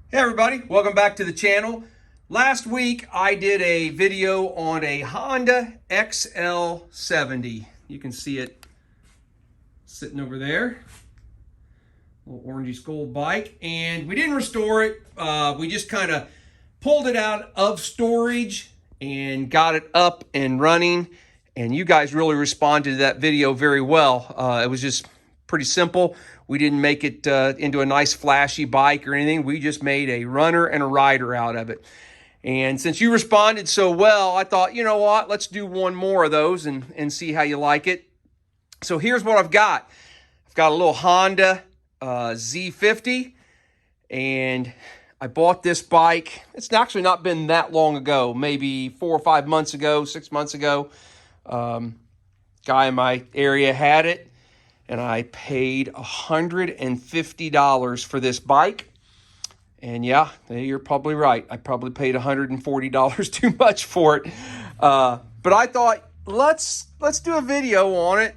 Hey everybody, welcome back to the channel. Last week I did a video on a Honda XL70. You can see it sitting over there. Little orangey gold bike. And we didn't restore it. We just kind of pulled it out of storage and got it up and running. And you guys really responded to that video very well. It was just pretty simple. We didn't make it into a nice flashy bike or anything. We just made a runner and a rider out of it. And since you responded so well, I thought, you know what, let's do one more of those and see how you like it. So here's what I've got. I've got a little Honda Z50, and I bought this bike. It's actually not been that long ago, maybe 4 or 5 months ago, 6 months ago. Guy in my area had it, and I paid $150 for this bike. And yeah, you're probably right. I probably paid $140 too much for it. But I thought, let's do a video on it.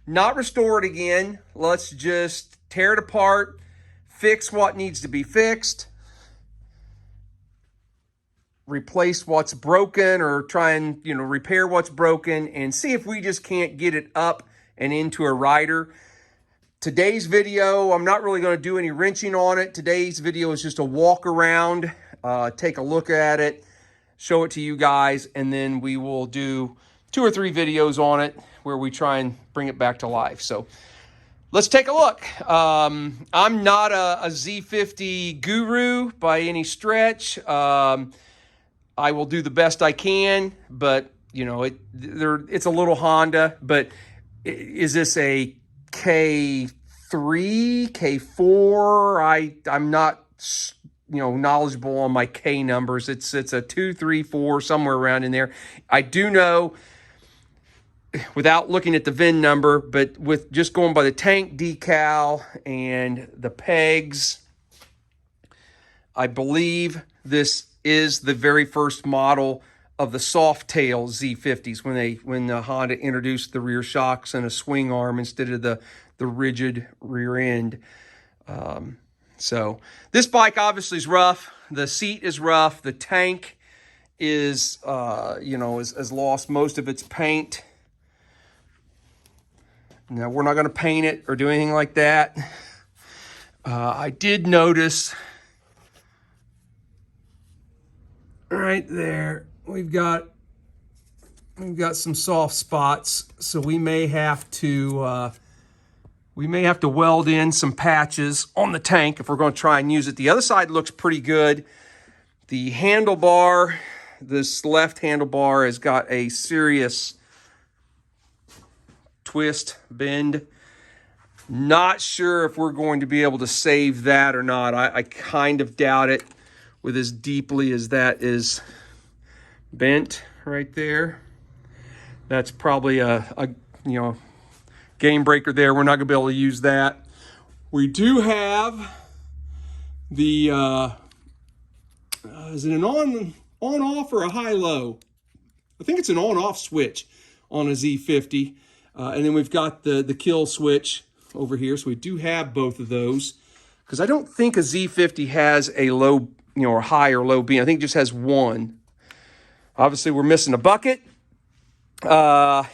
Not restore it again. Let's just tear it apart, fix what needs to be fixed, replace what's broken, or try and repair what's broken, and see if we just can't get it up and into a rider. Today's video, I'm not really going to do any wrenching on it. Today's video is just a walk around, take a look at it, show it to you guys, and then we will do 2 or 3 videos on it where we try and bring it back to life. So let's take a look. I'm not a Z50 guru by any stretch. I will do the best I can, but it's a little Honda. But is this a K3, K4? I'm not knowledgeable on my K numbers. It's a 2, 3, 4, somewhere around in there. I do know, without looking at the VIN number, but with just going by the tank decal and the pegs, I believe this is the very first model of the soft tail Z50s when the Honda introduced the rear shocks and a swing arm instead of the rigid rear end. So this bike obviously is rough. The seat is rough. The tank is has lost most of its paint. Now, we're not going to paint it or do anything like that. I did notice right there, we've got some soft spots, so we may have to weld in some patches on the tank if we're going to try and use it. The other side looks pretty good. The handlebar, this left handlebar, has got a serious twist, bend. Not sure if we're going to be able to save that or not. I kind of doubt it, with as deeply as that is bent right there. That's probably a game breaker there. We're not going to be able to use that. We do have the is it an on off or a high low? I think it's an on off switch on a Z50. And then we've got the kill switch over here. So we do have both of those, because I don't think a Z50 has a low, or high or low beam. I think it just has one. Obviously, we're missing a bucket. Are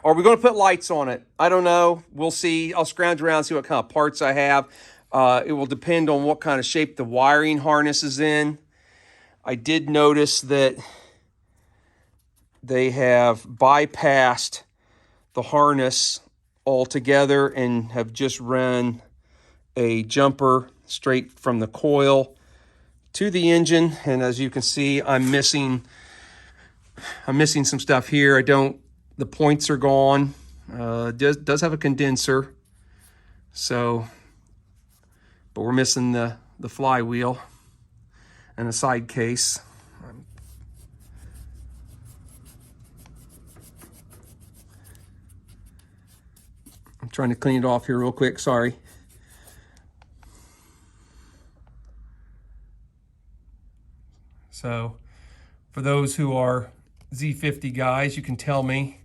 we going to put lights on it? I don't know. We'll see. I'll scrounge around and see what kind of parts I have. It will depend on what kind of shape the wiring harness is in. I did notice that they have bypassed the harness altogether and have just run a jumper straight from the coil to the engine. And as you can see, I'm missing some stuff here. The points are gone. Does have a condenser. So, but we're missing the flywheel and the side case. I'm trying to clean it off here real quick, sorry. So for those who are Z50 guys, you can tell me.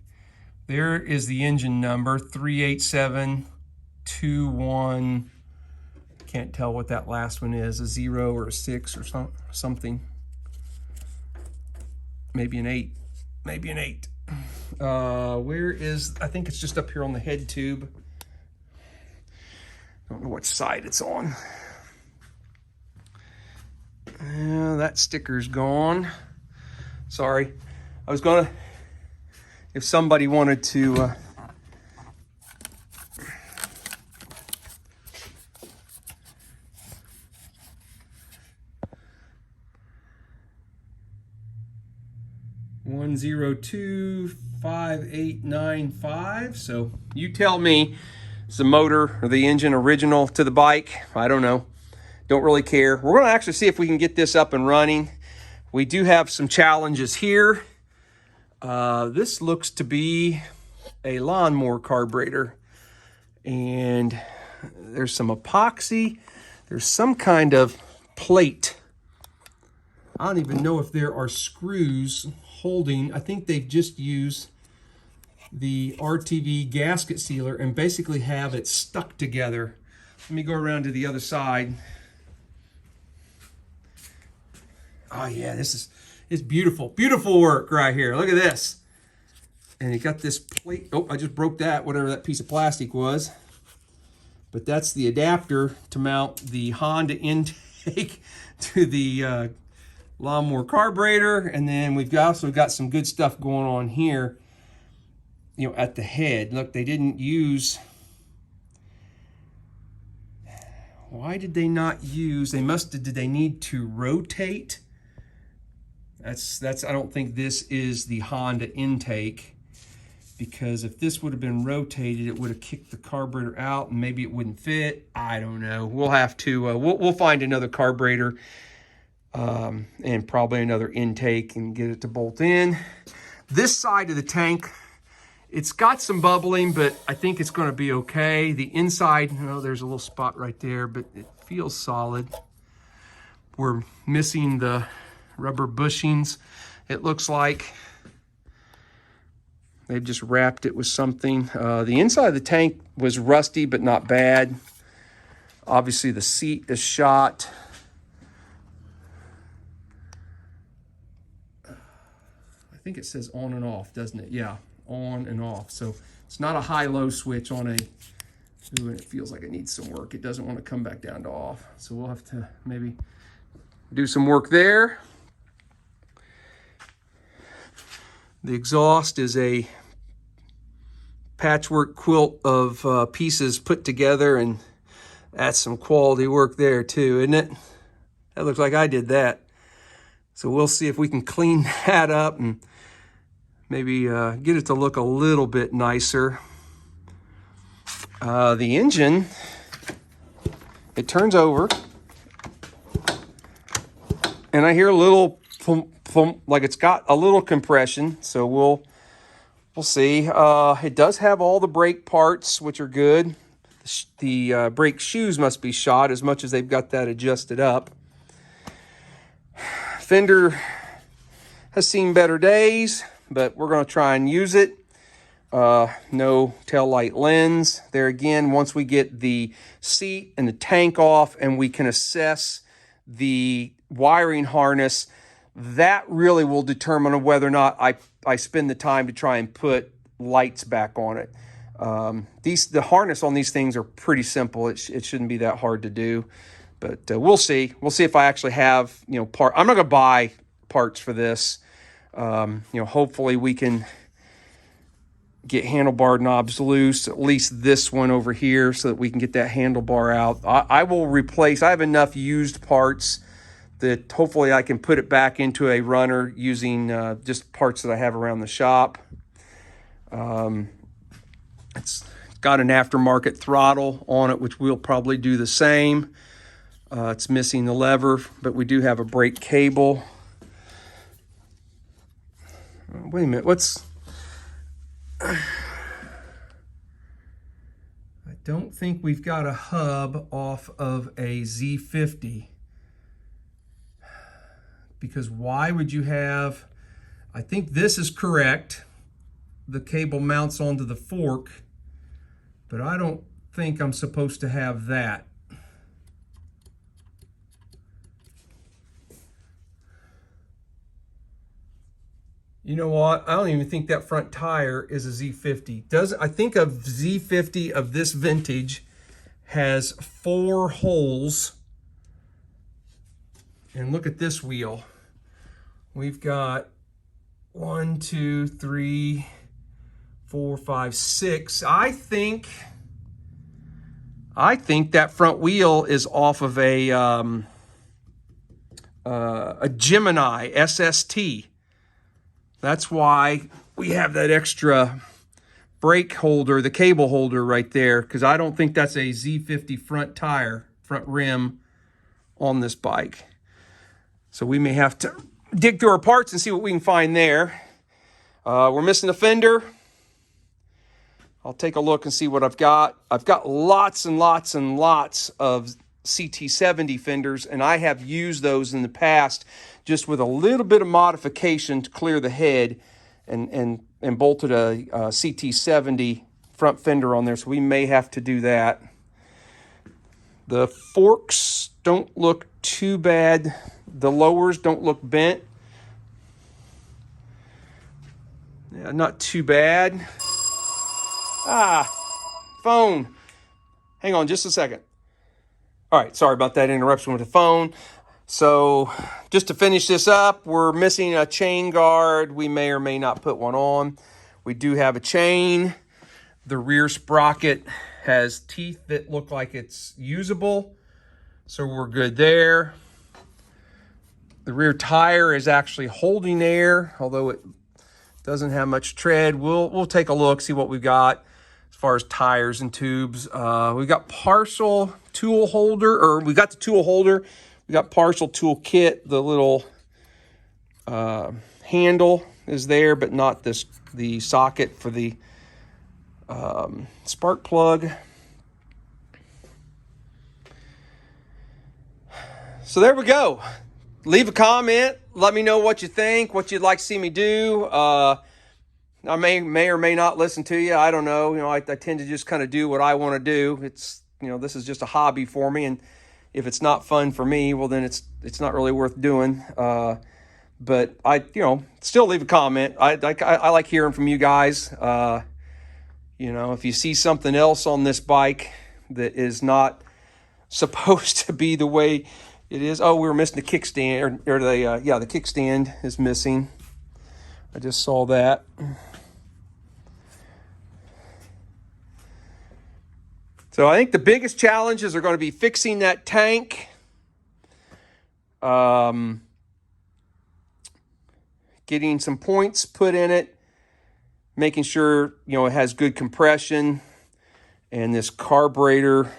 There is the engine number, 38721 Can't tell what that last one is, a 0 or a 6 or something. Maybe an 8, maybe an 8. Where is, I think it's just up here on the head tube. Don't know what side it's on. That sticker's gone. Sorry. I was gonna, if somebody wanted to, 1025895. So you tell me, is the motor or the engine original to the bike? I don't know. Don't really care. We're going to actually see if we can get this up and running. We do have some challenges here. This looks to be a lawnmower carburetor, and there's some epoxy. There's some kind of plate. I don't even know if there are screws holding. I think they've just used the RTV gasket sealer and basically have it stuck together. Let me go around to the other side. Oh yeah, it's beautiful. Beautiful work right here. Look at this. And you got this plate. Oh, I just broke that, whatever that piece of plastic was. But that's the adapter to mount the Honda intake to the lawnmower carburetor. And then we've also got some good stuff going on here, you know, at the head. Look, they didn't use, why did they not use, did they need to rotate? That's I don't think this is the Honda intake, because if this would have been rotated, it would have kicked the carburetor out and maybe it wouldn't fit. I don't know. We'll have to, we'll find another carburetor and probably another intake and get it to bolt in. This side of the tank, it's got some bubbling, but I think it's going to be okay. The inside, oh, there's a little spot right there, but it feels solid. We're missing the rubber bushings, it looks like. They've just wrapped it with something. The inside of the tank was rusty, but not bad. Obviously, the seat is shot. I think it says on and off, doesn't it? Yeah, on and off. So it's not a high-low switch on a, ooh, and it feels like it needs some work. It doesn't want to come back down to off. So we'll have to maybe do some work there. The exhaust is a patchwork quilt of pieces put together, and that's some quality work there too, isn't it? That looks like I did that. So we'll see if we can clean that up and maybe get it to look a little bit nicer. The engine, it turns over, and I hear a little thump, thump, like it's got a little compression. So we'll see. It does have all the brake parts, which are good. The brake shoes must be shot as much as they've got that adjusted up. Fender has seen better days, but we're going to try and use it. No tail light lens. There again, once we get the seat and the tank off and we can assess the wiring harness, that really will determine whether or not I spend the time to try and put lights back on it. The harness on these things are pretty simple. It shouldn't be that hard to do, but we'll see. We'll see if I actually have, you know, I'm not going to buy parts for this. You know, hopefully we can get handlebar knobs loose, at least this one over here, so that we can get that handlebar out. I will replace, I have enough used parts that hopefully I can put it back into a runner using just parts that I have around the shop. It's got an aftermarket throttle on it, which we'll probably do the same. It's missing the lever, but we do have a brake cable. Wait a minute, I don't think we've got a hub off of a Z50. Because why would you have, I think this is correct. The cable mounts onto the fork, but I don't think I'm supposed to have that. You know what? I don't even think that front tire is a Z50. I think of Z50 of this vintage has 4 holes. And look at this wheel. We've got 1, 2, 3, 4, 5, 6. I think that front wheel is off of a Gemini SST. That's why we have that extra brake holder, the cable holder right there, because I don't think that's a Z50 front tire, front rim on this bike. So we may have to dig through our parts and see what we can find there. We're missing a fender. I'll take a look and see what I've got. I've got lots and lots and lots of CT70 fenders, and I have used those in the past just with a little bit of modification to clear the head and bolted a CT70 front fender on there, so we may have to do that. The forks don't look too bad. The lowers don't look bent. Yeah, not too bad. Phone. Hang on just a second. All right, sorry about that interruption with the phone. So just to finish this up, we're missing a chain guard. We may or may not put one on. We do have a chain. The rear sprocket has teeth that look like it's usable, so we're good there. The rear tire is actually holding air, although it doesn't have much tread. We'll take a look, see what we've got as far as tires and tubes. We've got partial tool holder, or we got the tool holder. We got partial tool kit. The little handle is there, but not the socket for the spark plug. So there we go. Leave a comment. Let me know what you think, what you'd like to see me do. I may or may not listen to you. I don't know. I tend to just kind of do what I want to do. It's, this is just a hobby for me, and if it's not fun for me, well, then it's not really worth doing. But I, still leave a comment. I like hearing from you guys. If you see something else on this bike that is not supposed to be the way it is. Oh, we were missing the kickstand, or the kickstand is missing. I just saw that. So I think the biggest challenges are going to be fixing that tank, getting some points put in it, making sure it has good compression, and this carburetor.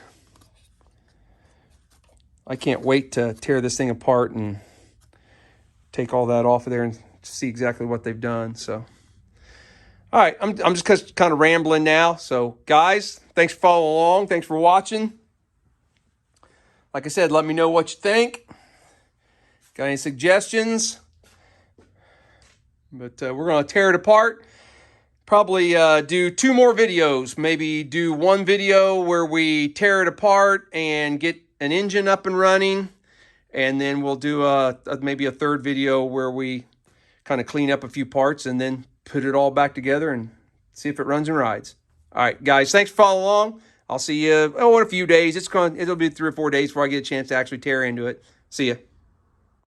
I can't wait to tear this thing apart and take all that off of there and see exactly what they've done. So, all right, I'm just kind of rambling now. So, guys, thanks for following along. Thanks for watching. Like I said, let me know what you think. Got any suggestions? But we're going to tear it apart. Probably do 2 more videos. Maybe do one video where we tear it apart and get an engine up and running, and then we'll do maybe a 3rd video where we kind of clean up a few parts and then put it all back together and see if it runs and rides. All right, guys, thanks for following along. I'll see you in a few days. It'll be 3 or 4 days before I get a chance to actually tear into it. See ya.